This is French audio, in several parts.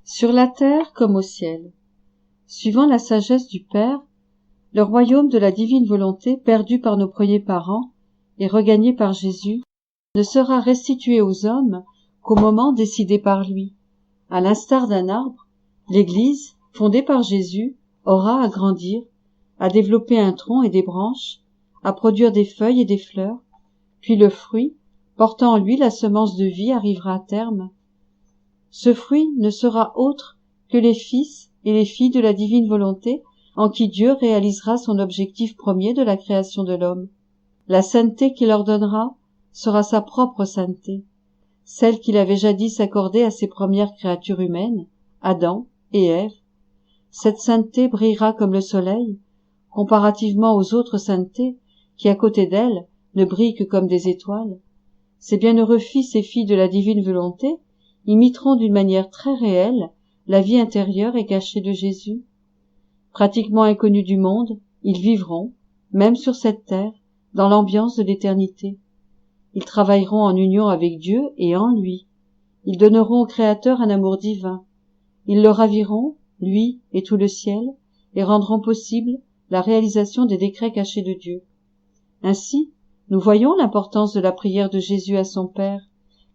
sur la terre comme au ciel. Suivant la sagesse du Père, le royaume de la divine volonté, perdu par nos premiers parents et regagné par Jésus, ne sera restitué aux hommes qu'au moment décidé par lui. À l'instar d'un arbre, l'Église, fondée par Jésus, aura à grandir, à développer un tronc et des branches, à produire des feuilles et des fleurs, puis le fruit, portant en lui la semence de vie, arrivera à terme. Ce fruit ne sera autre que les fils et les filles de la divine volonté, en qui Dieu réalisera son objectif premier de la création de l'homme. La sainteté qu'il leur donnera sera sa propre sainteté, celle qu'il avait jadis accordée à ses premières créatures humaines, Adam et Ève. Cette sainteté brillera comme le soleil, comparativement aux autres saintetés qui, à côté d'elle, ne brillent que comme des étoiles. Ces bienheureux fils et filles de la divine volonté imiteront d'une manière très réelle la vie intérieure et cachée de Jésus. Pratiquement inconnus du monde, ils vivront, même sur cette terre, dans l'ambiance de l'éternité. Ils travailleront en union avec Dieu et en lui. Ils donneront au Créateur un amour divin. Ils le raviront, lui et tout le ciel, et rendront possible la réalisation des décrets cachés de Dieu. Ainsi, nous voyons l'importance de la prière de Jésus à son Père.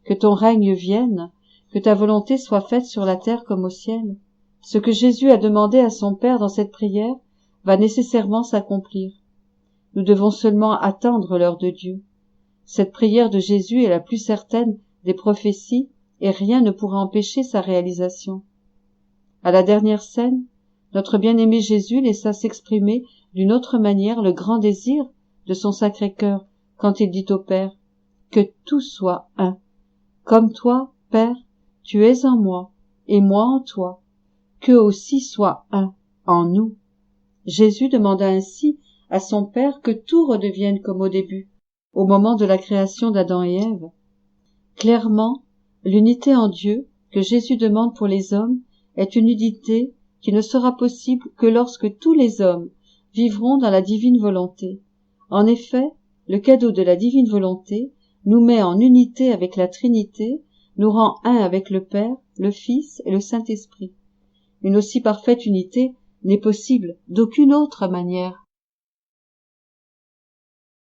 Que ton règne vienne, que ta volonté soit faite sur la terre comme au ciel. Ce que Jésus a demandé à son Père dans cette prière va nécessairement s'accomplir. Nous devons seulement attendre l'heure de Dieu. Cette prière de Jésus est la plus certaine des prophéties et rien ne pourra empêcher sa réalisation. À la dernière scène, notre bien-aimé Jésus laissa s'exprimer d'une autre manière le grand désir de son Sacré-Cœur quand il dit au Père « Que tout soit un. Comme toi, Père, tu es en moi, et moi en toi. Que aussi soit un en nous. » Jésus demanda ainsi à son Père que tout redevienne comme au début, au moment de la création d'Adam et Ève. Clairement, l'unité en Dieu que Jésus demande pour les hommes est une unité qui ne sera possible que lorsque tous les hommes vivront dans la divine volonté. En effet, le cadeau de la divine volonté nous met en unité avec la Trinité, nous rend un avec le Père, le Fils et le Saint-Esprit. Une aussi parfaite unité n'est possible d'aucune autre manière.